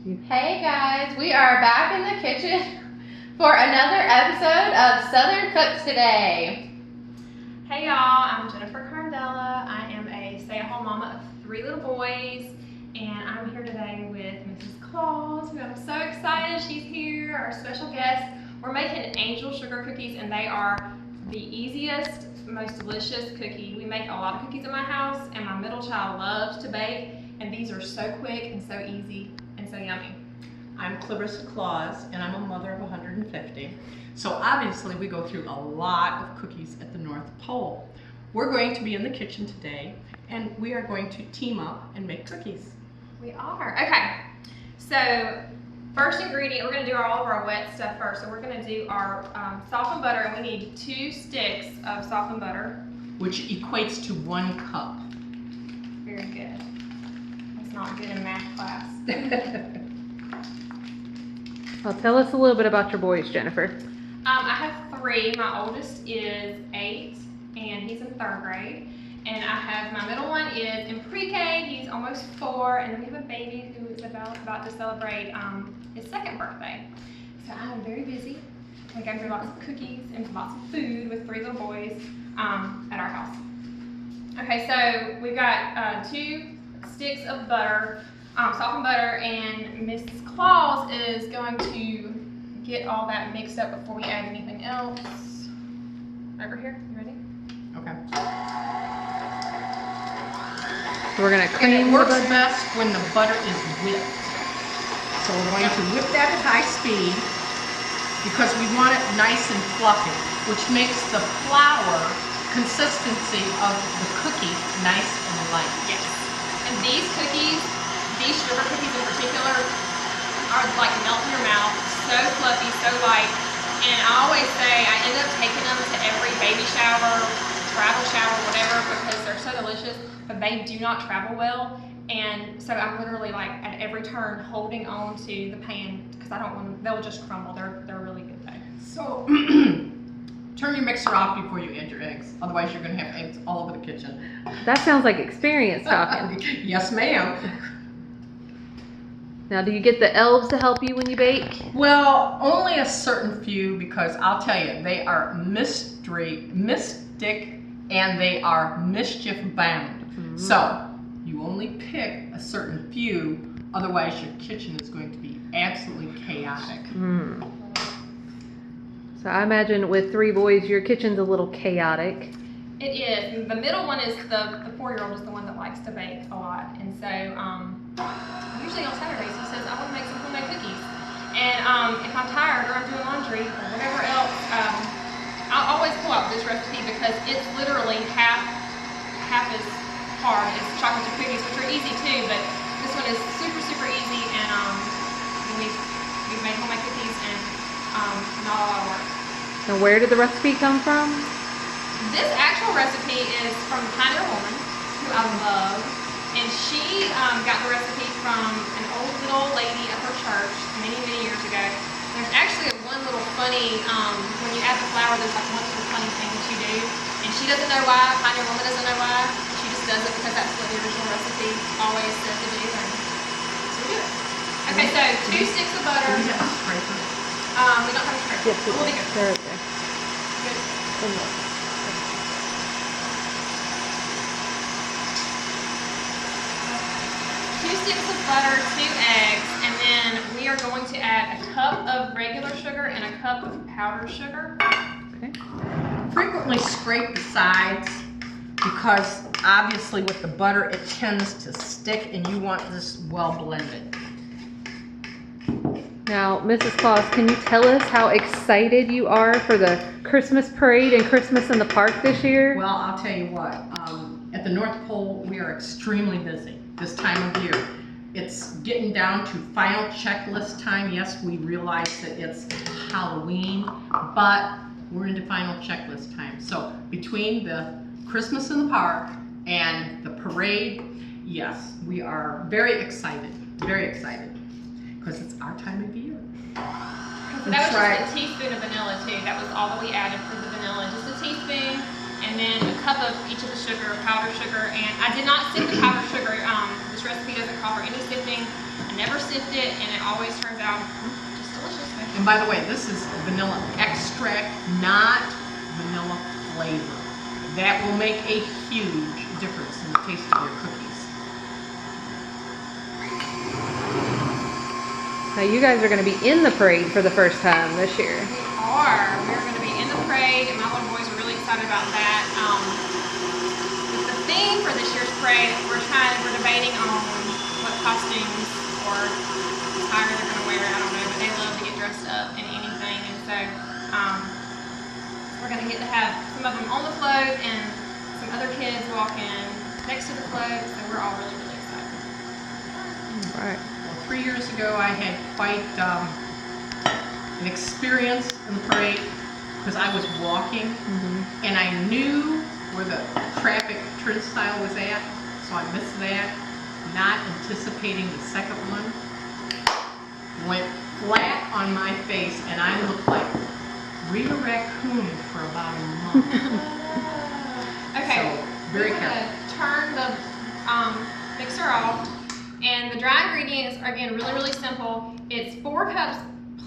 Hey guys, we are back in the kitchen for another episode of Southern Cooks Today. Hey y'all, I'm Jennifer Cardella. I am a stay-at-home mama of 3 little boys, and I'm here today with Mrs. Claus, who I'm so excited she's here, our special guest. We're making angel sugar cookies, and they are the easiest, most delicious cookie. We make a lot of cookies in my house, and my middle child loves to bake, and these are so quick and so easy and so yummy. I'm Clarissa Claus, and I'm a mother of 150. So obviously we go through a lot of cookies at the North Pole. We're going to be in the kitchen today, and we are going to team up and make cookies. We are. Okay, so first ingredient, we're going to do all of our wet stuff first. So we're going to do our softened butter, and we need 2 sticks of softened butter. Which equates to 1 cup. Very good. That's not good in math class. Well, tell us a little bit about your boys, Jennifer. I have 3. My oldest is 8, and he's in 3rd grade. And I have my middle one is in pre-K. He's almost 4, and then we have a baby who is about to celebrate his 2nd birthday. So I'm very busy. We go through lots of cookies and lots of food with 3 little boys at our house. Okay, so we've got 2 sticks of butter, softened butter, and Mrs. Claus is going to get all that mixed up before we add anything else. Over here, you ready? Okay. So we're gonna And cream it the works butter. best when the butter is whipped. So we're going to whip that at high speed because we want it nice and fluffy, which makes the flour consistency of the cookie nice and light. Yes. And these cookies, these sugar cookies in particular, are like melt in your mouth, so fluffy, so light. And I always say I end up taking them to every baby shower, travel shower, whatever, because they're so delicious, but they do not travel well. And so I'm literally like at every turn holding on to the pan because I don't want them, they'll just crumble. They're really good though. So turn your mixer off before you add your eggs. Otherwise you're going to have eggs all over the kitchen. That sounds like experience talking. Yes, ma'am. Now, do you get the elves to help you when you bake? Well, only a certain few, because I'll tell you, they are mystic, and they are mischief bound. Mm-hmm. So you only pick a certain few, otherwise your kitchen is going to be absolutely chaotic. Mm. So I imagine with 3 boys, your kitchen's a little chaotic. It is. The middle one is the 4-year-old is the one that likes to bake a lot, and so usually on Saturdays he says I want to make some homemade cookies, and if I'm tired or I'm doing laundry or whatever else, I'll always pull out this recipe because it's literally half as hard as chocolate chip cookies, which are easy too, but this one is super easy, and we've made homemade cookies and not a lot of work. Now, where did the recipe come from? This actual recipe is from Pioneer Woman, who I love, and she got the recipe from an old lady at her church many years ago. There's actually one little funny, when you add the flour, there's like one little funny thing that you do, and she doesn't know why, Pioneer Woman doesn't know why, she just does it because that's what the original recipe always says to do, and so we do it. Okay, so 2 sticks of butter. Do we have a scraper? We don't have a scraper. Yes, We'll be good. there it is. Good. 2 sticks of butter, 2 eggs, and then we are going to add a cup of regular sugar and a cup of powdered sugar. Okay. Frequently scrape the sides because obviously with the butter it tends to stick and you want this well blended. Now, Mrs. Claus, can you tell us how excited you are for the Christmas parade and Christmas in the park this year? Well, I'll tell you what, at the North Pole we are extremely busy this time of year. It's getting down to final checklist time. Yes, we realize that it's Halloween, but we're into final checklist time. So between the Christmas in the park and the parade, yes, we are very excited, because it's our time of year. So that was just a teaspoon of vanilla too. That was all that we added for the vanilla, just a teaspoon, and then a cup of each of the sugar, powdered sugar, and I did not stick the powdered sugar. This recipe doesn't call for any sifting. I I never sift it, and it always turns out just delicious. And by the way, this is vanilla extract, not vanilla flavor. That will make a huge difference in the taste of your cookies. Now you guys are going to be in the parade for the first time this year. We're going to be in the parade, and my little boys are really excited about that. The theme for this year's parade, we're debating on what costumes or attire they're going to wear. I don't know, but they love to get dressed up in anything, and so we're going to get to have some of them on the float and some other kids walking next to the float. So we're all really, really excited. All right. 3 years ago, I had quite an experience in the parade because I was walking and I knew where the traffic turnstile was at, so I missed that, not anticipating the second one. Went flat on my face and I looked like Rita Raccoon for about a month. Okay, so, very we're careful. going to turn the mixer off. And the dry ingredients are, again, really, really simple. It's 4 cups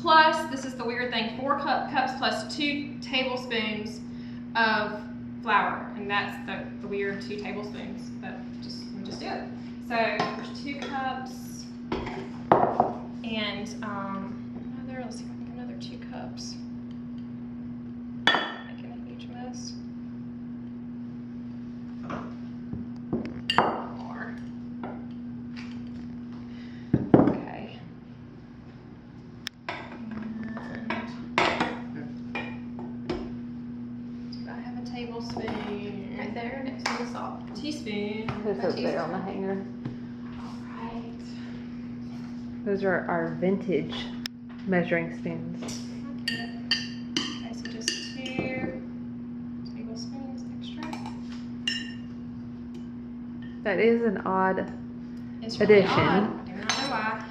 plus, this is the weird thing, 4 cups plus 2 tablespoons of flour. And that's the weird 2 tablespoons, but we just do it. So there's 2 cups and let's see if I can get another 2 cups. Making a huge mess. More. Okay. And do I have a tablespoon? Right there next to the salt. Teaspoon. It's up there on the hanger. Alright. Those are our vintage measuring spoons. Okay, so just 2 tablespoons extra. That is an odd It's really addition. odd. I do not know why.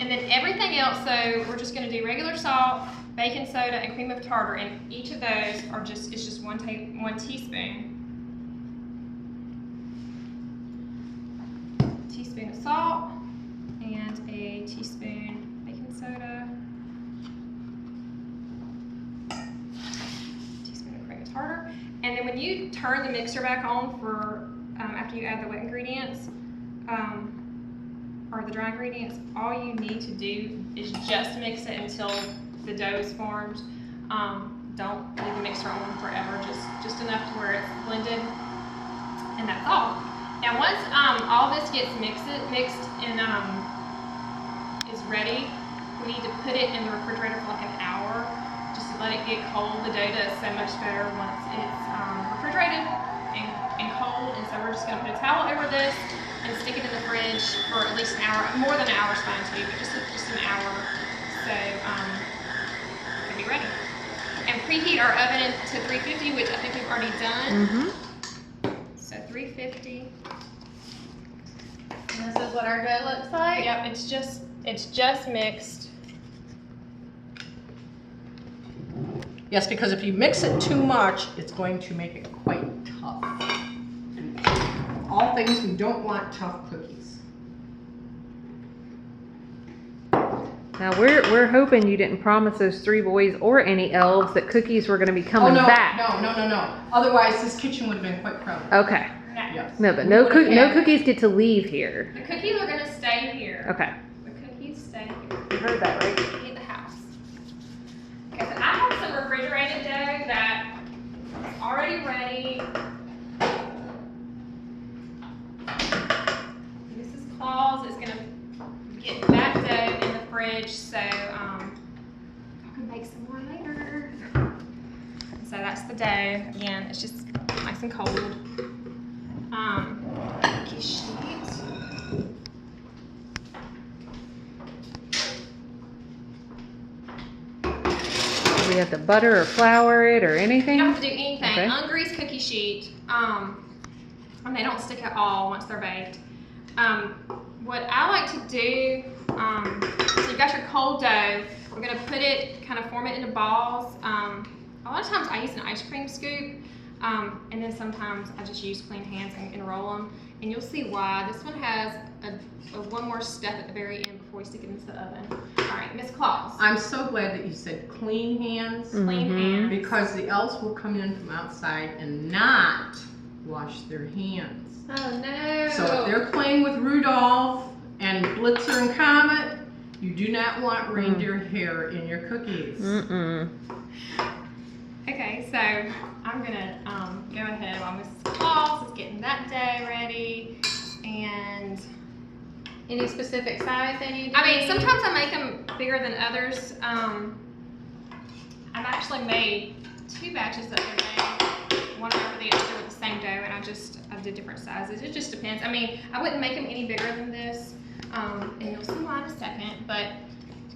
And then everything else, so we're just going to do regular salt, baking soda, and cream of tartar, and each of those are just 1 teaspoon. Teaspoon of salt and a teaspoon baking soda. Teaspoon of cream of tartar. And then when you turn the mixer back on for after you add the wet ingredients, or the dry ingredients, all you need to do is just mix it until the dough is formed. Don't leave the mixer on forever, just enough to where it's blended, and that's all. Now once all this gets mixed and is ready, we need to put it in the refrigerator for like an hour, just to let it get cold. The dough does so much better once it's refrigerated and cold, and so we're just going to put a towel over this and stick it in the fridge for at least an hour. More than an hour is fine too, but just an hour, so it can be ready. And preheat our oven to 350, which I think we've already done. So 350. And this is what our dough looks like. Yep, it's just mixed. Yes, because if you mix it too much, it's going to make it quite tough. And all things we don't want tough cookies. Now we're hoping you didn't promise those 3 boys or any elves that cookies were going to be coming back. No. Otherwise, this kitchen would have been quite crowded. Okay. Yes. No, but no cookies get to leave here. The cookies are gonna stay here. Okay. The cookies stay here. You heard that, right? In the house. Okay, so I have some refrigerated dough that is already ready. This is Claus. It's gonna get that dough in the fridge so I can make some more later. So that's the dough. Again, it's just nice and cold. Cookie sheet. Do we have to butter or flour it or anything? You don't have to do anything. Okay. Ungreased cookie sheet, and they don't stick at all once they're baked. What I like to do, so you've got your cold dough. We're gonna put it, kind of form it into balls. A lot of times I use an ice cream scoop, And then sometimes I just use clean hands and roll them. And you'll see why. This one has one more step at the very end before we stick it into the oven. All right, Miss Claus. I'm so glad that you said clean hands. Clean hands. Because the elves will come in from outside and not wash their hands. Oh no. So if they're playing with Rudolph and Blitzer and Comet, you do not want reindeer hair in your cookies. Okay, so I'm gonna go ahead while Mrs. Claus is getting that dough ready. And Any specific size they need? I mean, sometimes I make them bigger than others. I've actually made 2 batches the other day, one over the other with the same dough, and I did different sizes. It just depends. I mean, I wouldn't make them any bigger than this, and you'll see why in a second, but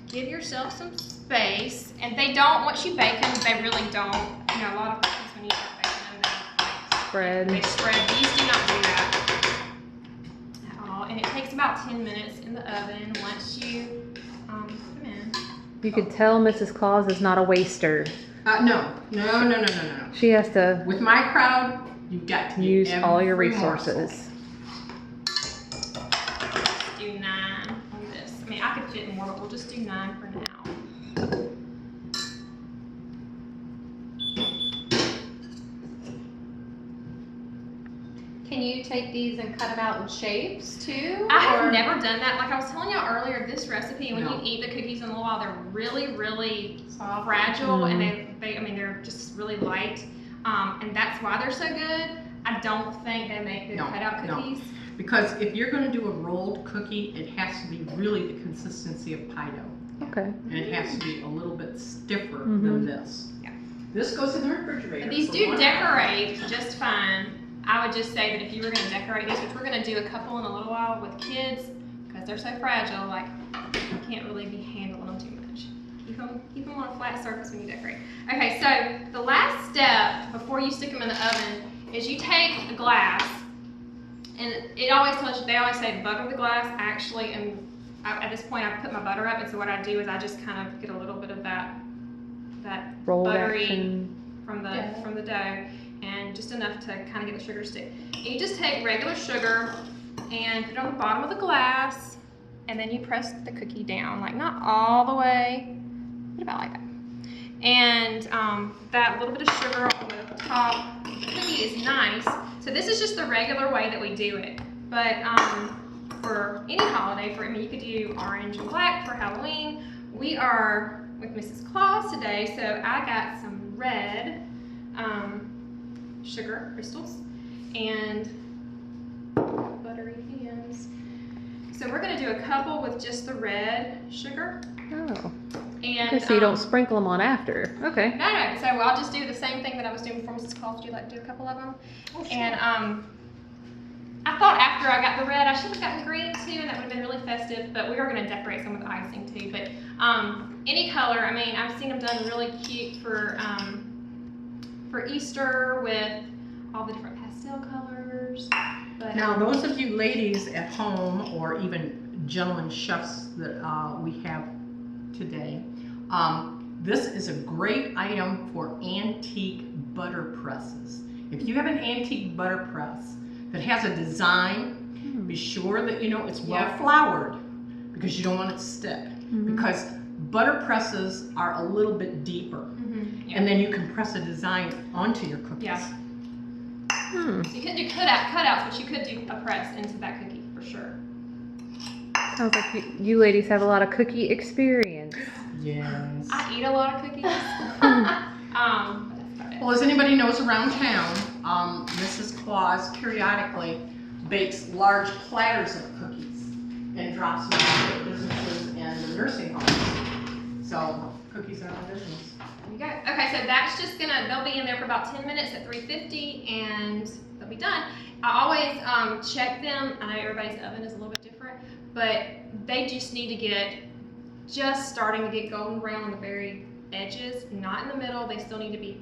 give yourself some space. And they don't, once you bake them, they really don't, you know, a lot of cookies when you start baking them, they spread. These do not do that at all, and it takes about 10 minutes in the oven once you put them in. You could tell Mrs. Claus is not a waster. No. She has to With my crowd, you've got to use all your every resources. Do 9 on this. I mean, I could fit more, but we'll just do 9 for now. Can you take these and cut them out in shapes too? I have or- never done that. Like I was telling y'all earlier, this recipe, when No. you eat the cookies in a little while, they're really, really Soft. fragile, and I mean, they're just really light, and that's why they're so good. I don't think they make good No, cutout no. cookies. Because if you're going to do a rolled cookie, it has to be really the consistency of pie dough. Okay. And it has to be a little bit stiffer than this. Yeah. This goes in the refrigerator. But these for do 1 hour. decorate just fine. I would just say that if you were going to decorate these, which we're going to do a couple in a little while with kids, because they're so fragile, like you can't really be handling them too much. Keep them on a flat surface when you decorate. Okay, so the last step before you stick them in the oven is you take a glass, and it always tells you, they always say butter the glass. Actually, and at this point I've put my butter up, and so what I do is I just kind of get a little bit of that Roll buttery action. from the dough, and just enough to kind of get the sugar to stick. And you just take regular sugar and put it on the bottom of the glass, and then you press the cookie down, like not all the way, but about like that. And that little bit of sugar on the top of the cookie is nice. So this is just the regular way that we do it. But for any holiday, I mean, you could do orange and black for Halloween. We are with Mrs. Claus today, so I got some red sugar crystals and buttery hands. So we're going to do a couple with just the red sugar. Oh. And Okay, so you don't sprinkle them on after. Okay. No. So I'll just do the same thing that I was doing before Mrs. Claus. Would you like to do a couple of them? Oh, sure. And I thought after I got the red, I should have gotten green too, and that would have been really festive. But we are going to decorate some with icing too. But any color. I mean, I've seen them done really cute for Easter with all the different pastel colors. But, Now, those of you ladies at home, or even gentlemen chefs that we have today, this is a great item for antique butter presses. If you have an antique butter press that has a design, be sure that you know it's well floured, because you don't want it to stick. Because butter presses are a little bit deeper, and then you can press a design onto your cookies. Yeah. So you couldn't do cutouts, but you could do a press into that cookie for sure. Sounds like you ladies have a lot of cookie experience. Yes. I eat a lot of cookies. But that's about it. Well, as anybody knows around town, Mrs. Claus periodically bakes large platters of cookies and drops them off at businesses and the nursing homes. So cookies are my business. There you go. Okay, so that's just they'll be in there for about 10 minutes at 350, and they'll be done. I always check them. I know everybody's oven is a little bit different, but they just need to get just starting to get golden brown on the very edges, not in the middle. They still need to be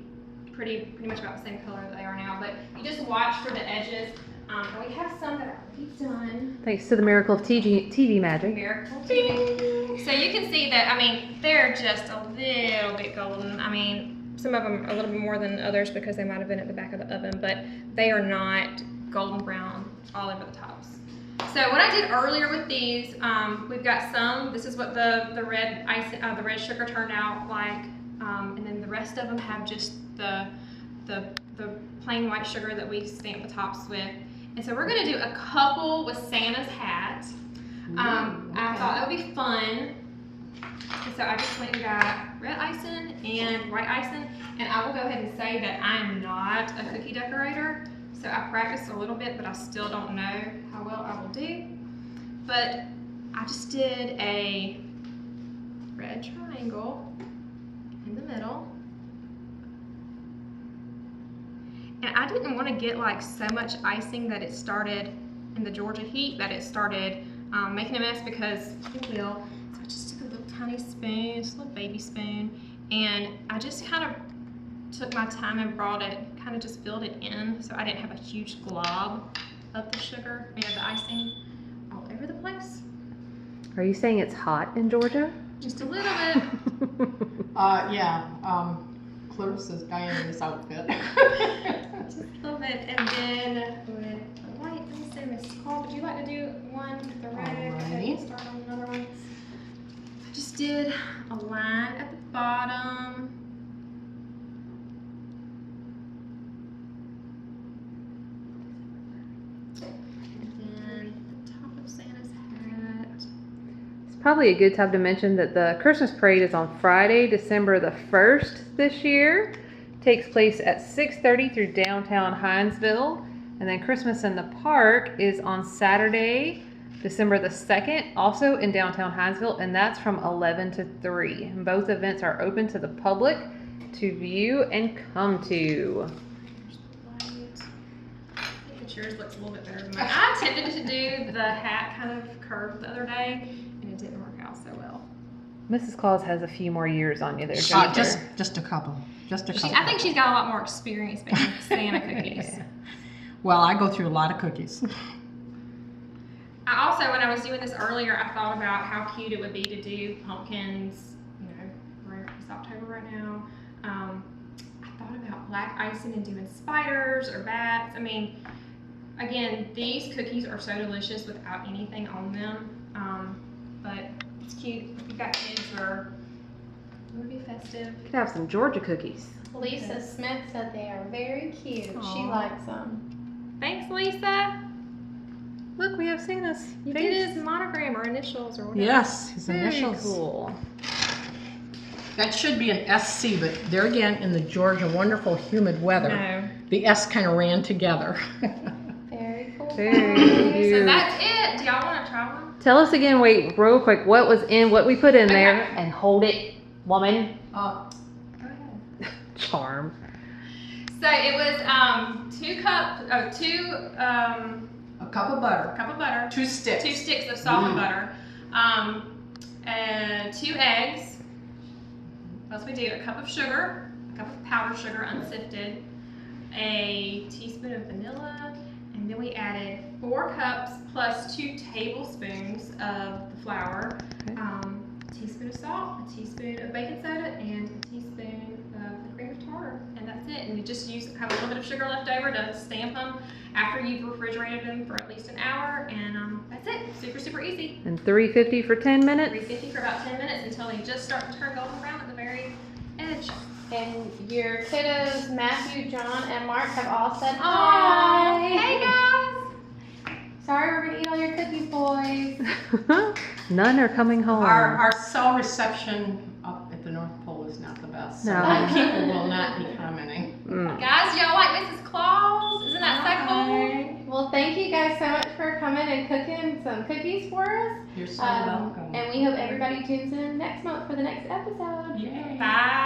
pretty much about the same color that they are now, but you just watch for the edges. And we have some that are already done. Thanks to the miracle of TV magic. Miracle TV. So you can see that, I mean, they're just a little bit golden. I mean, some of them a little bit more than others because they might have been at the back of the oven, but they are not golden brown all over the tops. So what I did earlier with these, we've got some. This is what the red ice, the red sugar turned out like, and then the rest of them have just the plain white sugar that we stamp the tops with. And so we're gonna do a couple with Santa's hat. I thought that would be fun. And so I just went and got red icing and white icing. And I will go ahead and say that I'm not a cookie decorator. So I practiced a little bit, but I still don't know how well I will do. But I just did a red triangle in the middle. And I didn't want to get like so much icing that it started in the Georgia heat that it started making a mess because it will. So I just took a little tiny spoon, just a little baby spoon, and I just kind of took my time and brought it, kind of just filled it in so I didn't have a huge glob of the sugar and the icing all over the place. Are you saying it's hot in Georgia? Just a little bit. Yeah, Clarissa's dying in this outfit. Just a little bit. And then with the white, let me say, Miss Claus, would you like to do one with the red? Alrighty. Start on another one. I just did a line at the bottom. Probably a good time to mention that the Christmas parade is on Friday, December the 1st this year. Takes place at 6:30 through downtown Hinesville. And then Christmas in the Park is on Saturday, December the 2nd, also in downtown Hinesville, and that's from 11 to 3. And both events are open to the public to view and come to. I think that yours looks a little bit better than mine. I attempted to do the hat kind of curve the other day, and it didn't work out so well. Mrs. Claus has a few more years on you there, Jennifer. Just a couple. Just a couple. I think she's got a lot more experience making Santa cookies. Yeah. Well, I go through a lot of cookies. I also, when I was doing this earlier, I thought about how cute it would be to do pumpkins. You know, it's October right now. I thought about black icing and doing spiders or bats. I mean, again, these cookies are so delicious without anything on them. But it's cute. If you've got kids or it would be festive. You could have some Georgia cookies. Lisa Smith said they are very cute. She Aw. likes them. Thanks, Lisa. Look, we have Santa's You face. did his monogram or initials or whatever. Yes, his Very initials. cool. That should be an SC, but there again, in the Georgia wonderful humid weather, No. the S kind of ran together. Very cool. Very So cute. that's it. Do y'all want to try one? Tell us again, wait, real quick, what was in, what we put in there, Okay. and hold it, woman. Go ahead. Charm. So it was 2 cup A cup of butter, 2 sticks. 2 sticks of salt and butter, and 2 eggs. What else we do? A cup of sugar, a cup of powdered sugar unsifted, a teaspoon of vanilla, and then we added 4 cups plus 2 tablespoons of the flour, Okay. a teaspoon of salt, a teaspoon of baking soda, and a teaspoon of the cream of tartar, and that's it. And you just have a little bit of sugar left over to stamp them after you've refrigerated them for at least an hour, and that's it. Super, super easy. And 350 for 10 minutes. 350 for about 10 minutes until they just start to turn golden brown at the very edge. And your kiddos, Matthew, John, and Mark, have all said Aww. hi. Hey guys! Sorry we're gonna eat all your cookies, boys. None are coming home. Our cell reception up at the North Pole is not the best. So No. people will not be commenting. Mm. Guys, y'all like Mrs. Claus? Isn't that so cool? Well, thank you guys so much for coming and cooking some cookies for us. You're so welcome. And we hope everybody tunes in next month for the next episode. Yay. Bye.